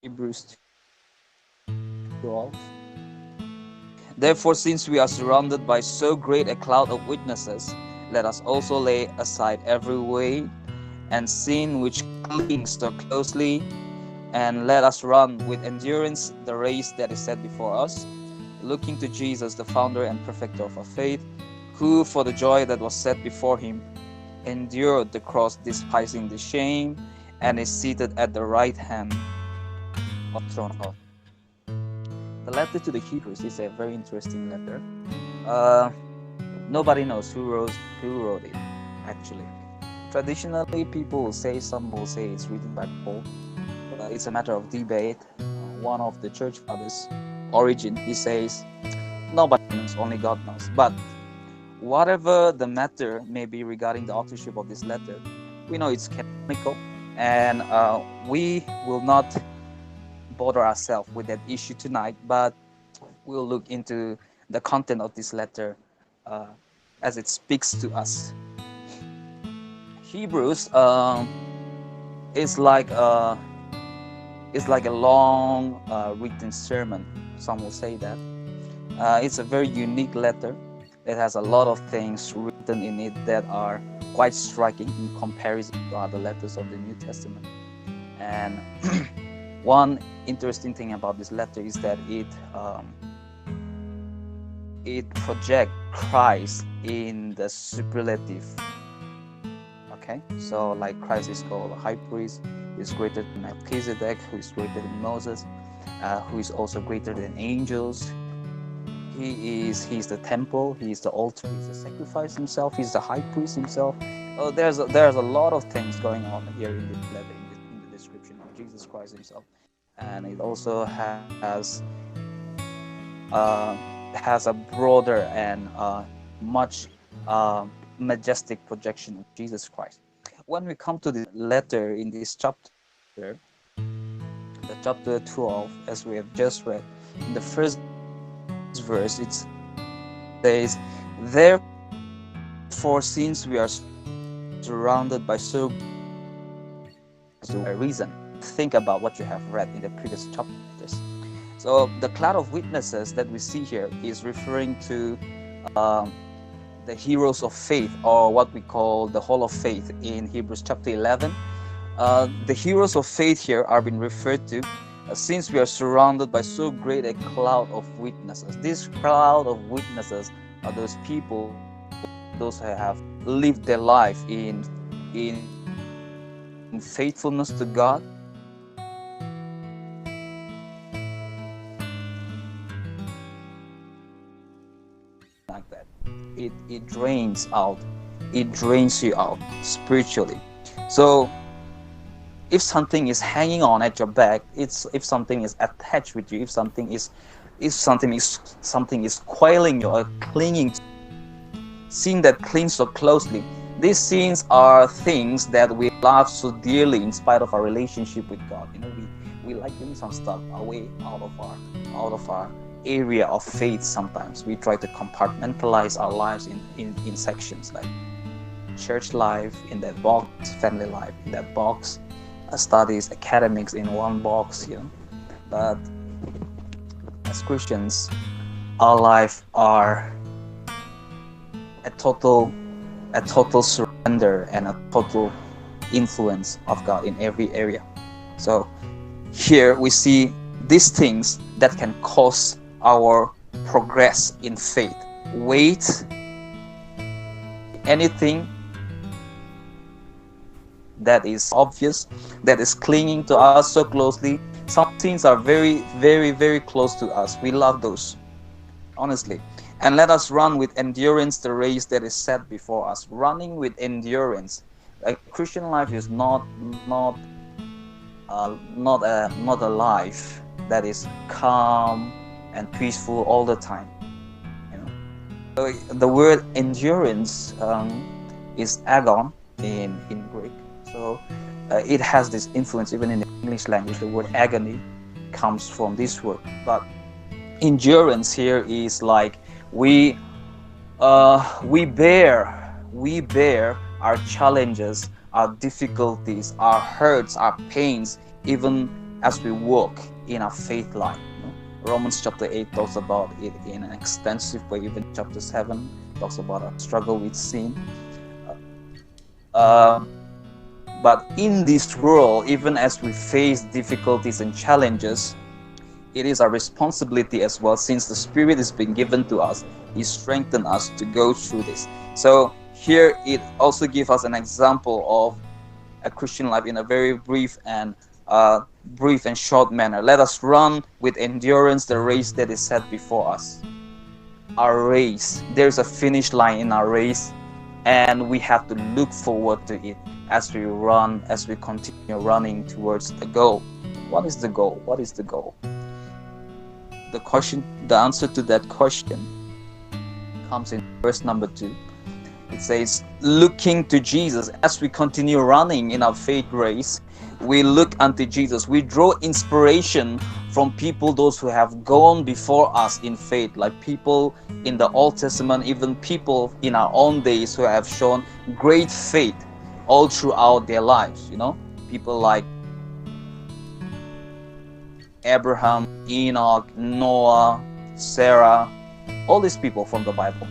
Hebrews 12. Therefore, since we are surrounded by so great a cloud of witnesses, let us also lay aside every weight and sin which clings so closely, and let us run with endurance the race that is set before us, looking to Jesus, the founder and perfecter of our faith, who, for the joy that was set before him, endured the cross, despising the shame, and is seated at the right hand of the throne of God. The letter to the Hebrews is a very interesting letter. Uh, Nobody knows who wrote it, actually. Traditionally, people will say, some will say it's written by Paul. It's a matter of debate. One of the church fathers, Origin, he says, nobody knows, only God knows. But whatever the matter may be regarding the authorship of this letter, we know it's canonical, and we will not bother ourselves with that issue tonight, but we'll look into the content of this letter uh, as it speaks to us. Hebrews is like a long written sermon. Some will say that it's a very unique letter. It has a lot of things written in it that are quite striking in comparison to other letters of the New Testament. And one interesting thing about this letter is that it projects Christ in the superlative. Okay, so like Christ is called a high priest, who is greater than Melchizedek, who is greater than Moses, who is also greater than angels. He's the temple, he's the altar, he's the sacrifice himself, he's the high priest himself. There's a lot of things going on here in this letter, in the description of Jesus Christ himself, and it also has a broader and much majestic projection of Jesus Christ. When we come to the letter in this chapter, the chapter 12, as we have just read, in the first verse, it says, therefore, since we are surrounded by so a reason, think about what you have read in the previous chapters. So the cloud of witnesses that we see here is referring to the heroes of faith, or what we call the hall of faith in Hebrews chapter 11. The heroes of faith here are being referred to since we are surrounded by so great a cloud of witnesses. This cloud of witnesses are those people, those who have lived their life in faithfulness to God, like that. It drains you out spiritually. So if something is hanging on at your back, if something is attached with you, if something is coiling you or clinging to, seeing that clings so closely, these sins are things that we love so dearly in spite of our relationship with God. We like doing some stuff away out of our area of faith. Sometimes we try to compartmentalize our lives in sections, like church life in that box, family life in that box, studies, academics in one box, But as Christians, our life are a total surrender and a total influence of God in every area. So here we see these things that can cause our progress in faith. Weight, anything that is obvious, that is clinging to us so closely. Some things are very, very, very close to us. We love those, honestly. And let us run with endurance the race that is set before us. Running with endurance. A Christian life is not a life that is calm and peaceful all the time. So the word endurance is agon in Greek. So it has this influence even in the English language. The word agony comes from this word. But endurance here is like we bear our challenges, our difficulties, our hurts, our pains, even as we walk in our faith life. Romans chapter 8 talks about it in an extensive way. Even chapter 7 talks about our struggle with sin. But in this world, even as we face difficulties and challenges, it is our responsibility as well, since the Spirit has been given to us. He strengthened us to go through this. So here it also gives us an example of a Christian life in a very brief and short manner. Let us run with endurance the race that is set before us. Our race, there's a finish line in our race, and we have to look forward to it as we run, as we continue running towards the goal. What is the goal? What is the goal? The answer to that question comes in verse number 2. It says, looking to Jesus. As we continue running in our faith race, we look unto Jesus. We draw inspiration from people, those who have gone before us in faith, like people in the Old Testament, even people in our own days who have shown great faith all throughout their lives. People like Abraham, Enoch, Noah, Sarah, all these people from the Bible.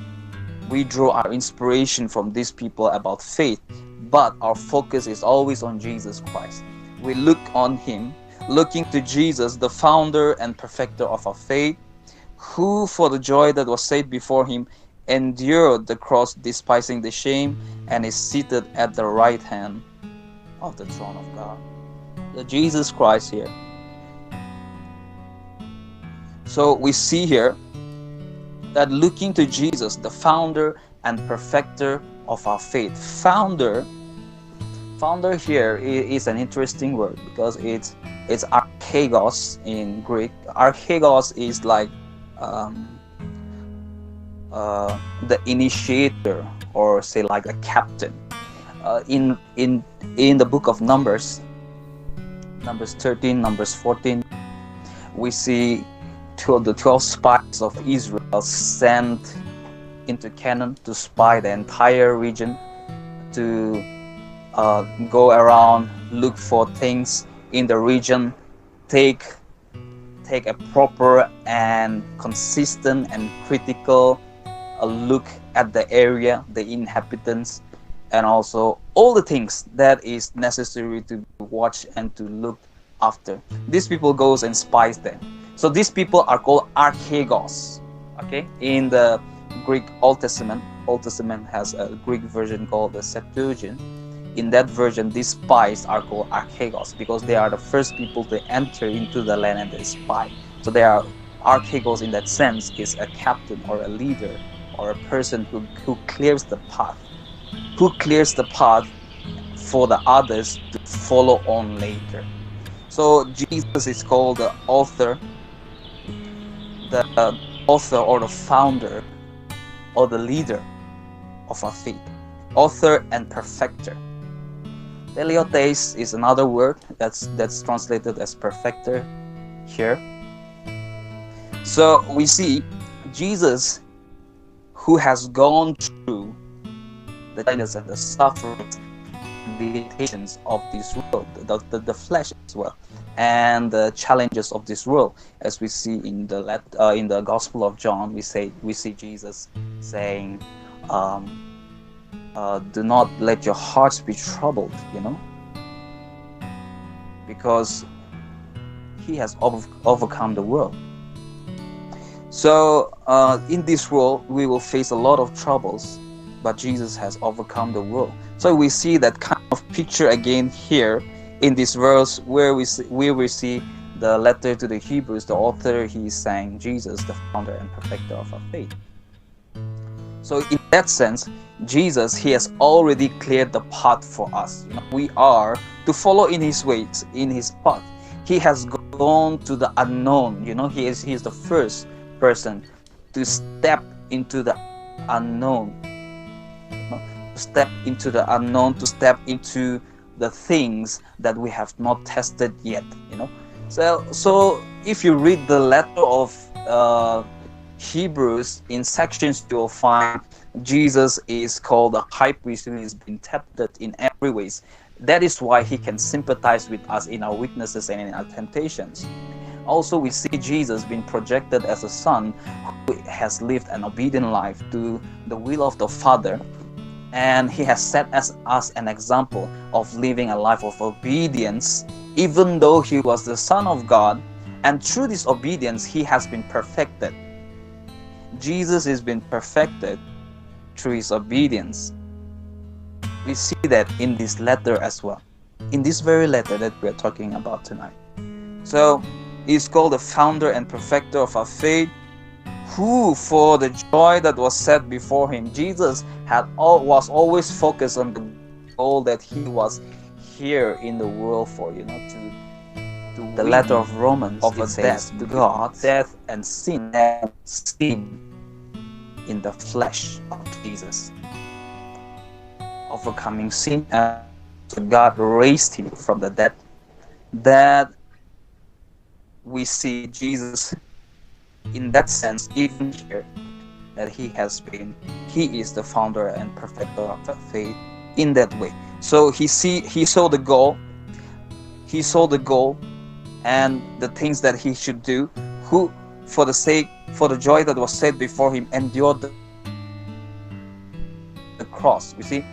We draw our inspiration from these people about faith, but our focus is always on Jesus Christ. We look on Him, looking to Jesus, the founder and perfecter of our faith, who for the joy that was set before Him endured the cross, despising the shame, and is seated at the right hand of the throne of God. The Jesus Christ here. So we see here that looking to Jesus, the founder and perfecter of our faith. Founder here is an interesting word, because it's archegos in Greek. Archegos is like the initiator, or say like a captain. In the book of Numbers 13, Numbers 14, we see the 12 spies of Israel sent into Canaan to spy the entire region, to go around, look for things in the region, take a proper and consistent and critical look at the area, the inhabitants, and also all the things that is necessary to watch and to look after. These people goes and spies them. So these people are called archegos. Okay, in the Greek Old Testament has a Greek version called the Septuagint. In that version, these spies are called archegos, because they are the first people to enter into the land and they spy. So they are archegos in that sense, is a captain or a leader or a person who clears the path, for the others to follow on later. So Jesus is called the author or the founder or the leader of our faith, author and perfecter. Teleotes is another word that's translated as perfecter here. So we see Jesus, who has gone through the challenges and the sufferings, the limitations of this world, the flesh as well, and the challenges of this world. As we see in the Gospel of John, we see Jesus saying, do not let your hearts be troubled, because He has overcome the world. So in this world we will face a lot of troubles, but Jesus has overcome the world. So we see that kind of picture again here in this verse, where we see the letter to the Hebrews. The author, he is saying Jesus, the founder and perfecter of our faith. So in that sense, Jesus, He has already cleared the path for us. We are to follow in His ways, in His path. He has gone to the unknown. He is the first person to step into the unknown. To step into the unknown, to step into the things that we have not tested yet. So if you read the letter of Hebrews in sections, you will find Jesus is called a high priest who has been tested in every ways. That is why he can sympathize with us in our weaknesses and in our temptations. Also, we see Jesus being projected as a son who has lived an obedient life to the will of the Father, and he has set as us an example of living a life of obedience, even though he was the Son of God. And through this obedience, he has been perfected. Jesus has been perfected through his obedience. We see that in this letter as well, in this very letter that we are talking about tonight. So he's called the founder and perfecter of our faith, who for the joy that was set before him, Jesus was always focused on the goal that he was here in the world for, to the letter of Romans of a death to God, death and sin in the flesh of Jesus, overcoming sin, and God raised him from the dead. That we see Jesus in that sense, even here, that he is the founder and perfecter of our faith in that way. So he saw the goal and the things that he should do, who for the joy that was set before him endured the cross. You see,